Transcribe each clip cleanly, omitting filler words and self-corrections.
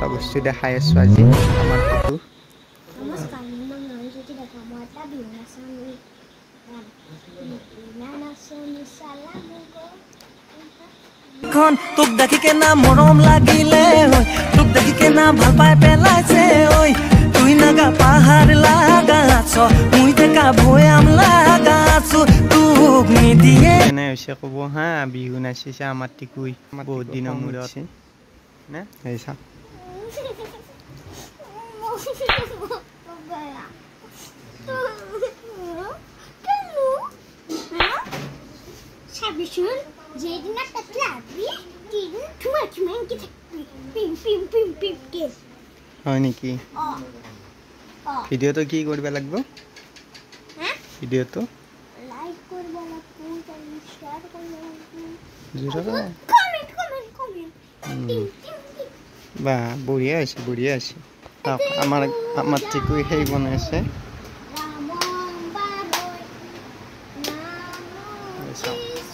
এটা বস্তু দেখাই আছোঁ আজি আমাৰ টিকু নমস্কাৰ মোৰ নাম জ্যোতি ডেকা মই এটা বিহু নাচনী খন তোক দেখি কেনা মৰম লাগিলে হয় তোক দেখি কেনা ভাল পাই পেলাইছে ঐ তুই নাগা পাহাৰ লাগা আছ মুই দেখা ভয়াম লাগা আছো তোক নিদিয়ে এনে হৈছে ক'ব হা বিহু নাচিছে আমাৰ টিকুই বহুত দিনৰ মূৰত নে এই চাওক Sabishun, Jedina Tatlabi, didn't too much man get pim pim pim pim pim. হয় নেকি ভিডিওটো কি কৰিব লাগিব ভিডিওটো লাইক কৰিব লাগিব শেয়াৰ কৰিব লাগিব জোৰা কমেন্ট বা বঢ়িয়া আছে আমাৰ টিকুই সেই বনাইছে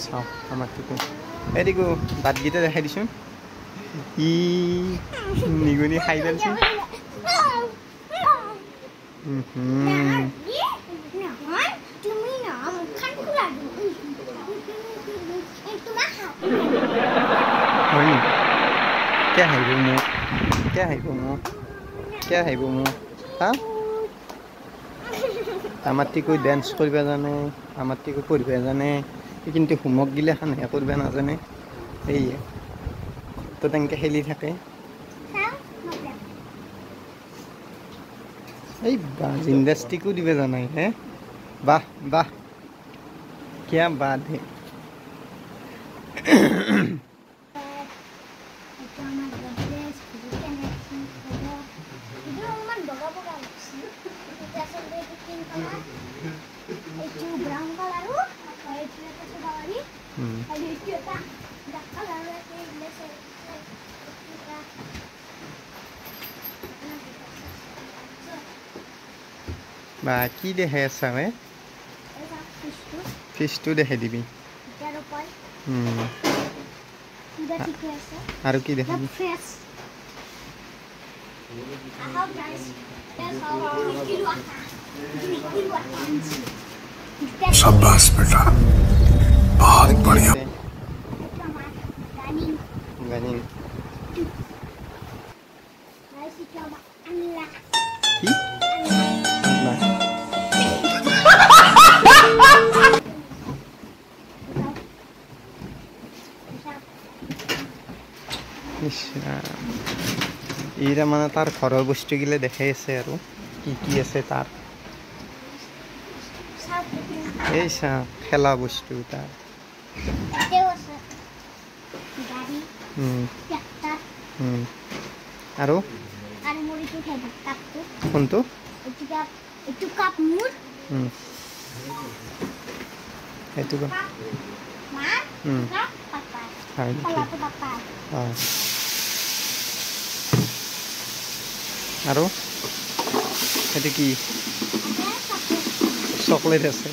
চাওক আমাৰ টিকু এই টিকু দাঁতকেইটা দেখাই দিছোঁ ই নিগনি খাই পেলাইছে হয় নি কিয় আহিব মোক হা আমাৰ টিকুই ডেন্স কৰিব জানে আমাৰ টিকুই পঢ়িব জানে কিন্তু হোমৱৰ্ক গিলাখানহে কৰিব নাজানে সেয়ে তো তেনেকৈ খেলি থাকে এই বা জিমনাষ্টিকো দিব জানাই হে বাহ কিয়া বাত হে বা কি দেখাই আছা হে ফিছটো দেখাই দিবি আৰু কি দেখাবি शाबाश बेटा बहुत बढ़िया গানিং কি এইটা মানে তাৰ ঘৰৰ বস্তুগিলা দেখাই আছে আৰু কি আছে তাৰ এই চা খেলা বস্তু তাৰ আৰু কোনটো সেইটো হয় নেকি আৰু সেইটো কি চকলেট আছে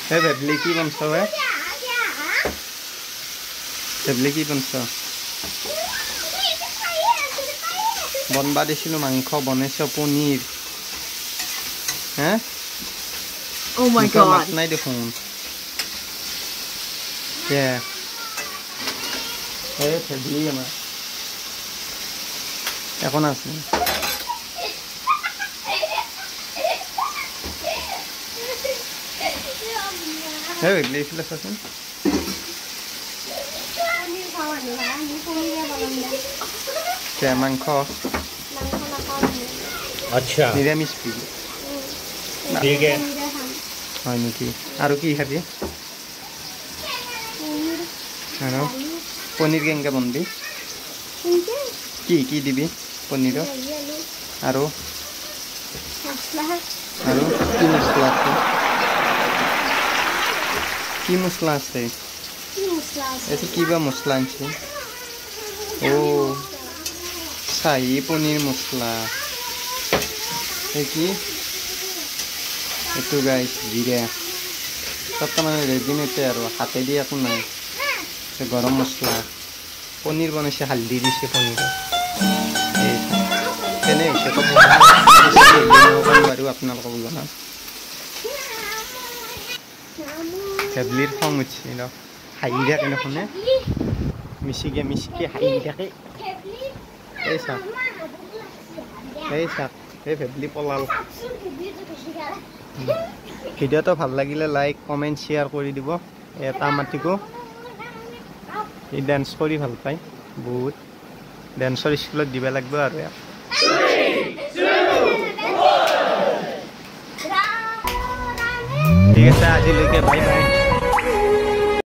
হে ভেবলি কি বনছ হে ভেবলি কি বনছ বনবা দিছিলোঁ মাংস বনাইছ পনীৰ হে Oh my god. নাই দেখোন ভেবলি আমাৰ এখন আছে ভেবলি এইফালে চাচোন মাংস अच्छा নিৰামিষ ठीक है হয় নেকি আৰু কি খাবি আৰু পনীৰ কেনেকৈ বনাবি কি দিবি পনীৰত আৰু কি মছলা আছে এইটো কিবা মছলা আনছে চাহি পনীৰ মছলা এই কি এইটো গাইছ জিৰা চব তাৰমানে ৰেডিমেডে আৰু হাতে দি একো নাই গৰম মছলা পনীৰ বনাইছে হালধি দিছে পনীৰত কেনে হৈছে ক'ব বাৰু আপোনালোকক জনাম ফেভলিৰ খং উঠিছে ন হাঁহি থাকে দেখোনে মিচিকে হাঁহি থাকে এই চাওক এই ফেভলি পলাল ভিডিঅ'টো ভাল লাগিলে লাইক কমেণ্ট শ্বেয়াৰ কৰি দিব এটা মাতিকো ই ডেন্স কৰি ভাল পায় বহুত ডেন্সৰ স্কুলত দিব লাগিব আৰু ঠিক আছে আজিলৈকে বাই বাই